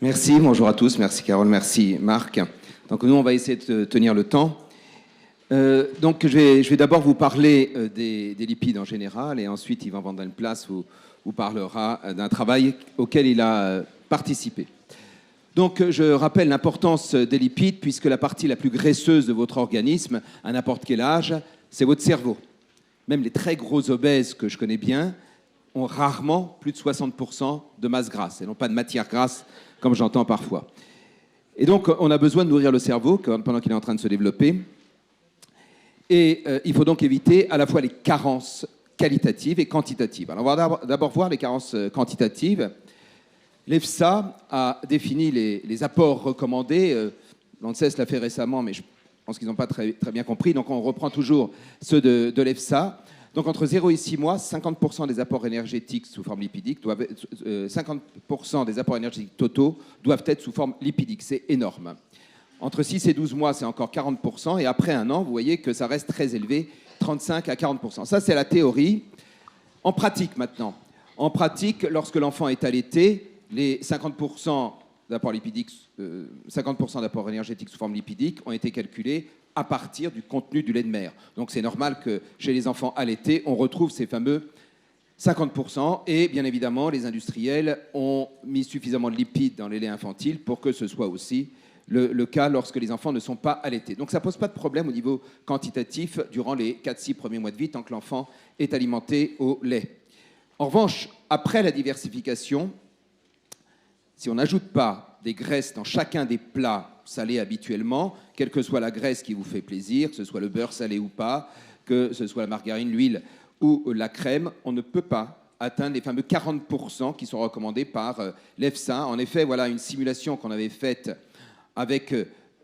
Merci, bonjour à tous, merci Carole, merci Marc. Donc nous, on va essayer de tenir le temps. Donc je vais d'abord vous parler des lipides en général et ensuite Yvan Van Den Plas vous parlera d'un travail auquel il a participé. Donc je rappelle l'importance des lipides puisque la partie la plus graisseuse de votre organisme, à n'importe quel âge, c'est votre cerveau. Même les très gros obèses que je connais bien ont rarement plus de 60% de masse grasse et non pas de matière grasse comme j'entends parfois. Et donc, on a besoin de nourrir le cerveau pendant qu'il est en train de se développer. Et il faut donc éviter à la fois les carences qualitatives et quantitatives. Alors, on va d'abord voir les carences quantitatives. L'EFSA a défini les apports recommandés. L'ANSES l'a fait récemment, mais je pense qu'ils n'ont pas très bien compris. Donc, on reprend toujours ceux de l'EFSA. Donc, entre 0 et 6 mois, 50% des apports énergétiques sous forme lipidique 50% des apports énergétiques totaux doivent être sous forme lipidique. C'est énorme. Entre 6 et 12 mois, c'est encore 40%. Et après un an, vous voyez que ça reste très élevé, 35 à 40%. Ça, c'est la théorie. En pratique, maintenant. En pratique, lorsque l'enfant est allaité, les 50% d'apports lipidiques, 50% d'apports énergétiques sous forme lipidique ont été calculés à partir du contenu du lait de mère. Donc c'est normal que chez les enfants allaités, on retrouve ces fameux 50%. Et bien évidemment, les industriels ont mis suffisamment de lipides dans les laits infantiles pour que ce soit aussi le cas lorsque les enfants ne sont pas allaités. Donc ça ne pose pas de problème au niveau quantitatif durant les 4-6 premiers mois de vie tant que l'enfant est alimenté au lait. En revanche, après la diversification, si on n'ajoute pas des graisses dans chacun des plats salés habituellement, quelle que soit la graisse qui vous fait plaisir, que ce soit le beurre salé ou pas, que ce soit la margarine, l'huile ou la crème, on ne peut pas atteindre les fameux 40% qui sont recommandés par l'EFSA. En effet, voilà une simulation qu'on avait faite avec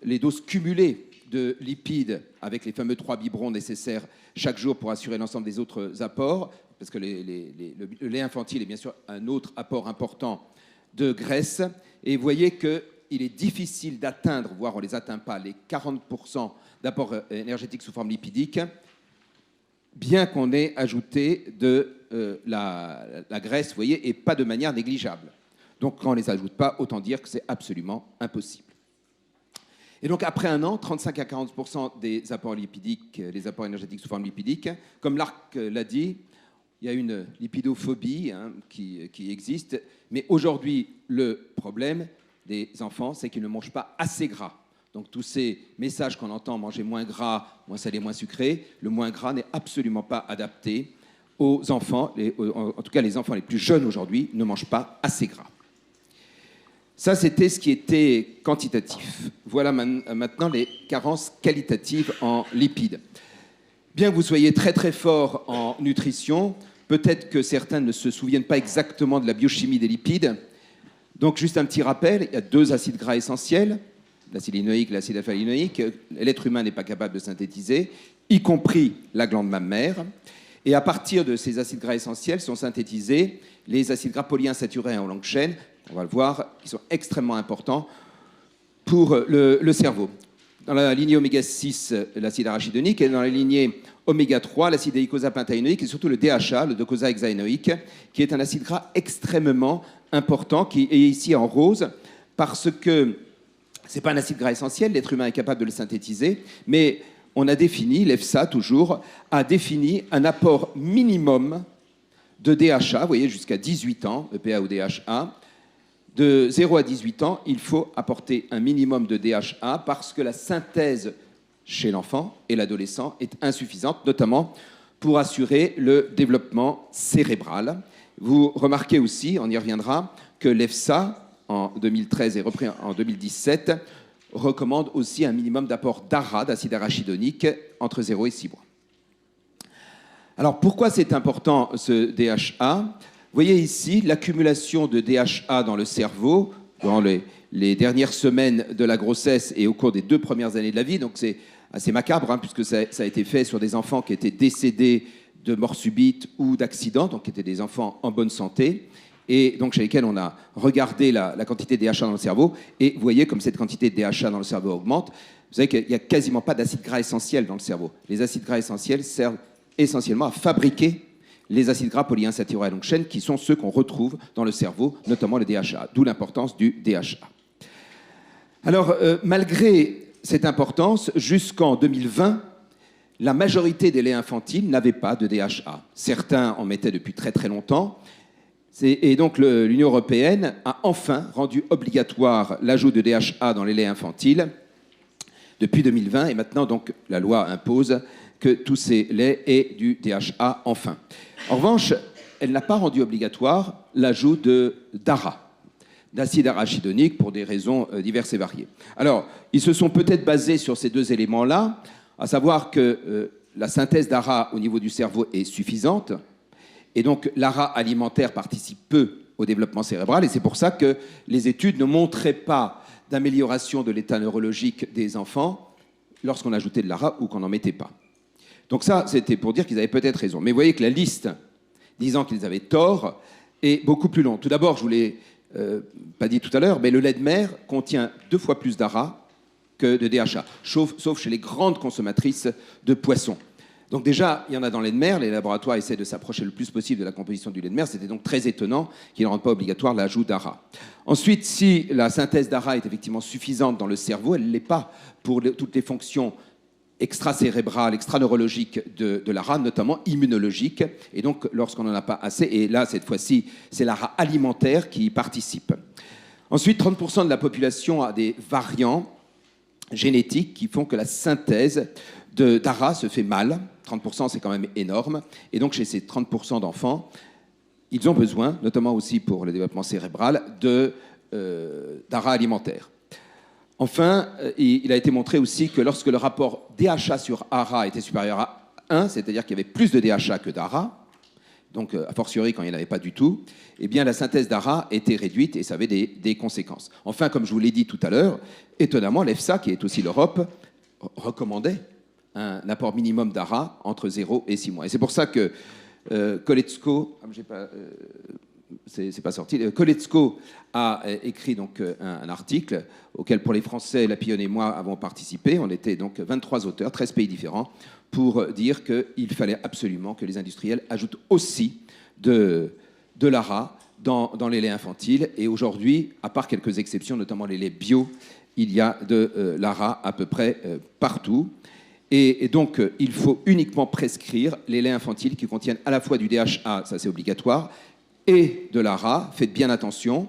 les doses cumulées de lipides, avec les fameux 3 biberons nécessaires chaque jour pour assurer l'ensemble des autres apports, parce que le lait infantile est bien sûr un autre apport important de graisse. Et vous voyez qu'il est difficile d'atteindre, voire on ne les atteint pas, les 40% d'apport énergétique sous forme lipidique, bien qu'on ait ajouté de la graisse, vous voyez, et pas de manière négligeable. Donc quand on ne les ajoute pas, autant dire que c'est absolument impossible. Et donc après un an, 35 à 40% des apports lipidiques, les apports énergétiques sous forme lipidique, comme Larc l'a dit, il y a une lipidophobie qui existe, mais aujourd'hui, le problème des enfants, c'est qu'ils ne mangent pas assez gras. Donc tous ces messages qu'on entend, manger moins gras, moins salé, moins sucré, le moins gras n'est absolument pas adapté aux enfants. En tout cas, les enfants les plus jeunes aujourd'hui ne mangent pas assez gras. Ça, c'était ce qui était quantitatif. Voilà maintenant les carences qualitatives en lipides. Bien que vous soyez très très fort en nutrition, peut-être que certains ne se souviennent pas exactement de la biochimie des lipides. Donc juste un petit rappel, il y a 2 acides gras essentiels, l'acide linoïque et l'acide alpha-linoïque. L'être humain n'est pas capable de synthétiser, y compris la glande mammaire. Et à partir de ces acides gras essentiels sont synthétisés les acides gras polyinsaturés en longue chaîne, on va le voir, qui sont extrêmement importants pour le cerveau. Dans la lignée oméga-6, l'acide arachidonique, et dans la lignée oméga-3, l'acide eicosapentaénoïque et surtout le DHA, le docosahexaénoïque, qui est un acide gras extrêmement important, qui est ici en rose, parce que ce n'est pas un acide gras essentiel, l'être humain est capable de le synthétiser, mais on a défini, l'EFSA toujours, a défini un apport minimum de DHA, vous voyez, jusqu'à 18 ans, EPA ou DHA. De 0 à 18 ans, il faut apporter un minimum de DHA parce que la synthèse chez l'enfant et l'adolescent est insuffisante, notamment pour assurer le développement cérébral. Vous remarquez aussi, on y reviendra, que l'EFSA, en 2013 et repris en 2017, recommande aussi un minimum d'apport d'ARA, d'acide arachidonique, entre 0 et 6 mois. Alors pourquoi c'est important ce DHA ? Vous voyez ici l'accumulation de DHA dans le cerveau durant les dernières semaines de la grossesse et au cours des 2 premières années de la vie. Donc c'est assez macabre, puisque ça a été fait sur des enfants qui étaient décédés de mort subite ou d'accident, donc qui étaient des enfants en bonne santé, et donc chez lesquels on a regardé la quantité de DHA dans le cerveau. Et vous voyez comme cette quantité de DHA dans le cerveau augmente. Vous savez qu'il n'y a quasiment pas d'acides gras essentiels dans le cerveau. Les acides gras essentiels servent essentiellement à fabriquer les acides gras polyinsaturés à longue chaîne, qui sont ceux qu'on retrouve dans le cerveau, notamment le DHA, d'où l'importance du DHA. Alors, malgré cette importance, jusqu'en 2020, la majorité des laits infantiles n'avaient pas de DHA. Certains en mettaient depuis très très longtemps. Et donc l'Union européenne a enfin rendu obligatoire l'ajout de DHA dans les laits infantiles depuis 2020. Et maintenant, donc, la loi impose que tous ces laits aient du DHA enfin. En revanche, elle n'a pas rendu obligatoire l'ajout d'ARA, d'acide arachidonique, pour des raisons diverses et variées. Alors, ils se sont peut-être basés sur ces deux éléments-là, à savoir que la synthèse d'ARA au niveau du cerveau est suffisante, et donc l'ARA alimentaire participe peu au développement cérébral, et c'est pour ça que les études ne montraient pas d'amélioration de l'état neurologique des enfants lorsqu'on ajoutait de l'ARA ou qu'on n'en mettait pas. Donc ça, c'était pour dire qu'ils avaient peut-être raison. Mais vous voyez que la liste disant qu'ils avaient tort est beaucoup plus longue. Tout d'abord, je vous l'ai pas dit tout à l'heure, mais le lait de mer contient 2 fois plus d'ARA que de DHA, sauf chez les grandes consommatrices de poissons. Donc déjà, il y en a dans le lait de mer, les laboratoires essaient de s'approcher le plus possible de la composition du lait de mer, c'était donc très étonnant qu'ils ne rendent pas obligatoire l'ajout d'ARA. Ensuite, si la synthèse d'ARA est effectivement suffisante dans le cerveau, elle ne l'est pas pour toutes les fonctions extracérébrales, extraneurologiques de l'ARA, notamment immunologiques, et donc lorsqu'on n'en a pas assez, et là, cette fois-ci, c'est l'ARA alimentaire qui y participe. Ensuite, 30% de la population a des variants génétiques qui font que la synthèse d'ARA se fait mal. 30%, c'est quand même énorme. Et donc, chez ces 30% d'enfants, ils ont besoin, notamment aussi pour le développement cérébral, d'ARA alimentaire. Enfin, il a été montré aussi que lorsque le rapport DHA sur ARA était supérieur à 1, c'est-à-dire qu'il y avait plus de DHA que d'ARA, donc a fortiori quand il n'y en avait pas du tout, eh bien la synthèse d'ARA était réduite et ça avait des conséquences. Enfin, comme je vous l'ai dit tout à l'heure, étonnamment, l'EFSA, qui est aussi l'Europe, recommandait un apport minimum d'ARA entre 0 et 6 mois. Et c'est pour ça que Koletzko, c'est pas sorti, Koletzko a écrit donc un article auquel, pour les Français, Lapillon et moi avons participé. On était donc 23 auteurs, 13 pays différents, pour dire qu'il fallait absolument que les industriels ajoutent aussi de l'ARA dans les laits infantiles. Et aujourd'hui, à part quelques exceptions, notamment les laits bio, il y a de l'ARA à peu près partout. Et donc, il faut uniquement prescrire les laits infantiles qui contiennent à la fois du DHA, ça c'est obligatoire, et de l'ARA. Faites bien attention.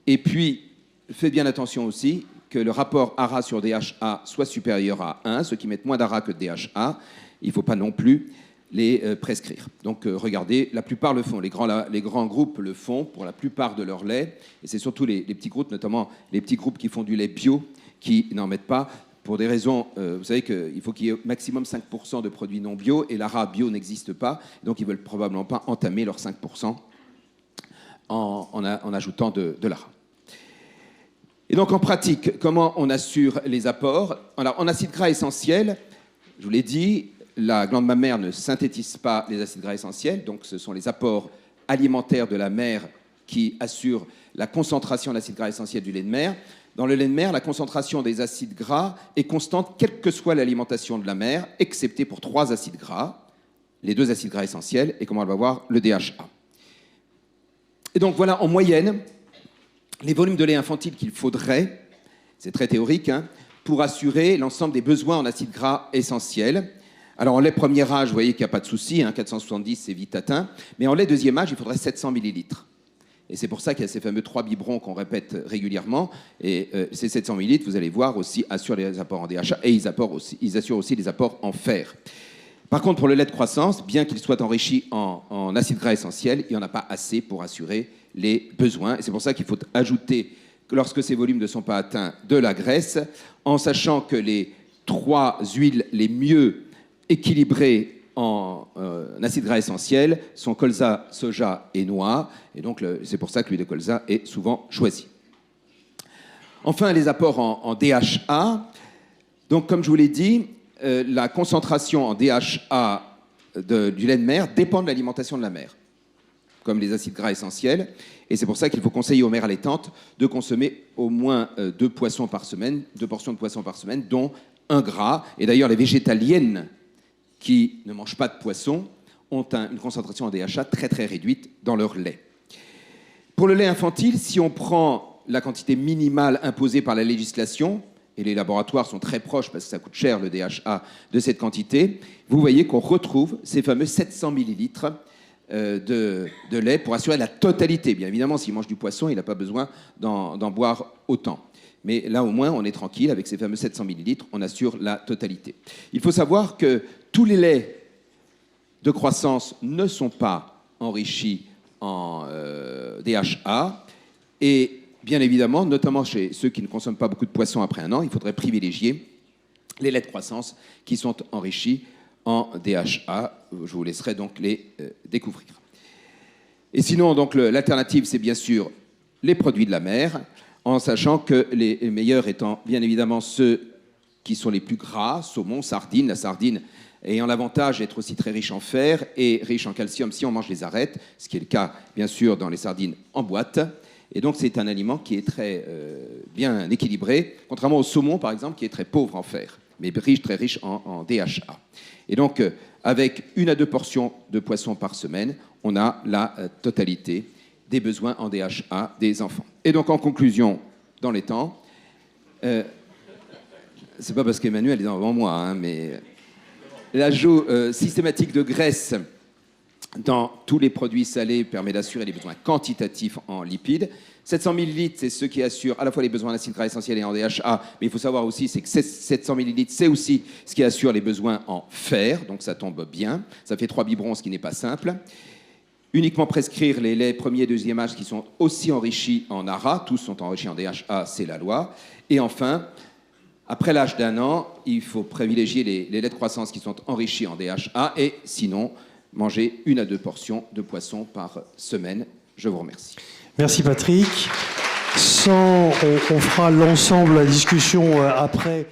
Et puis, faites bien attention aussi que le rapport ARA sur DHA soit supérieur à 1. Ceux qui mettent moins d'ARA que de DHA, il ne faut pas non plus les prescrire. Donc, regardez, la plupart le font. Les grands groupes le font pour la plupart de leur lait. Et c'est surtout les petits groupes, notamment les petits groupes qui font du lait bio, qui n'en mettent pas. Pour des raisons, vous savez qu'il faut qu'il y ait au maximum 5% de produits non bio, et l'ARA bio n'existe pas, donc ils ne veulent probablement pas entamer leurs 5% en ajoutant de l'ARA. Et donc en pratique, comment on assure les apports? Alors, en acides gras essentiels, je vous l'ai dit, la glande mammaire ne synthétise pas les acides gras essentiels, donc ce sont les apports alimentaires de la mère qui assurent la concentration d'acides gras essentiels du lait de mer. Dans le lait de mer, la concentration des acides gras est constante, quelle que soit l'alimentation de la mère, excepté pour 3 acides gras, les 2 acides gras essentiels, et comme on va voir, le DHA. Et donc voilà, en moyenne, les volumes de lait infantile qu'il faudrait, c'est très théorique, pour assurer l'ensemble des besoins en acides gras essentiels. Alors en lait premier âge, vous voyez qu'il n'y a pas de souci, 470 c'est vite atteint, mais en lait deuxième âge, il faudrait 700 millilitres. Et c'est pour ça qu'il y a ces fameux 3 biberons qu'on répète régulièrement. Et ces 700 millilitres, vous allez voir, aussi assurent les apports en DHA et ils assurent aussi les apports en fer. Par contre, pour le lait de croissance, bien qu'il soit enrichi en acides gras essentiels, il n'y en a pas assez pour assurer les besoins. Et c'est pour ça qu'il faut ajouter, lorsque ces volumes ne sont pas atteints, de la graisse, en sachant que les 3 huiles les mieux équilibrées en acides gras essentiels sont colza, soja et noix. Et donc, c'est pour ça que l'huile de colza est souvent choisie. Enfin, les apports en DHA. Donc, comme je vous l'ai dit, la concentration en DHA du lait de mer dépend de l'alimentation de la mère, comme les acides gras essentiels. Et c'est pour ça qu'il faut conseiller aux mères allaitantes de consommer au moins 2 poissons par semaine, 2 portions de poissons par semaine, dont un gras. Et d'ailleurs, les végétaliennes qui ne mangent pas de poisson ont une concentration en DHA très très réduite dans leur lait. Pour le lait infantile, si on prend la quantité minimale imposée par la législation, et les laboratoires sont très proches parce que ça coûte cher le DHA de cette quantité, vous voyez qu'on retrouve ces fameux 700 millilitres de lait pour assurer la totalité. Bien évidemment, s'il mange du poisson, il n'a pas besoin d'en boire autant. Mais là, au moins, on est tranquille. Avec ces fameux 700 millilitres, on assure la totalité. Il faut savoir que tous les laits de croissance ne sont pas enrichis en DHA. Et bien évidemment, notamment chez ceux qui ne consomment pas beaucoup de poissons après 1 an, il faudrait privilégier les laits de croissance qui sont enrichis en DHA. Je vous laisserai donc les découvrir. Et sinon, donc, l'alternative, c'est bien sûr les produits de la mer, en sachant que les meilleurs étant bien évidemment ceux qui sont les plus gras, saumon, sardine, la sardine ayant l'avantage d'être aussi très riche en fer et riche en calcium si on mange les arêtes, ce qui est le cas bien sûr dans les sardines en boîte. Et donc c'est un aliment qui est très bien équilibré, contrairement au saumon par exemple qui est très pauvre en fer, mais très riche en DHA. Et donc avec 1 à 2 portions de poisson par semaine, on a la totalité des besoins en DHA des enfants. Et donc en conclusion, dans les temps, c'est pas parce qu'Emmanuel est devant moi, hein, mais l'ajout systématique de graisse dans tous les produits salés permet d'assurer les besoins quantitatifs en lipides. 700 ml, c'est ce qui assure à la fois les besoins en acides gras essentiels et en DHA, mais il faut savoir aussi c'est que 700 ml, c'est aussi ce qui assure les besoins en fer, donc ça tombe bien. Ça fait 3 biberons, ce qui n'est pas simple. Uniquement prescrire les laits premier et deuxième âge qui sont aussi enrichis en ARA, tous sont enrichis en DHA, c'est la loi. Et enfin, après l'âge d'1 an, il faut privilégier les laits de croissance qui sont enrichis en DHA et sinon, manger 1 à 2 portions de poisson par semaine. Je vous remercie. Merci Patrick. On fera l'ensemble, la discussion après.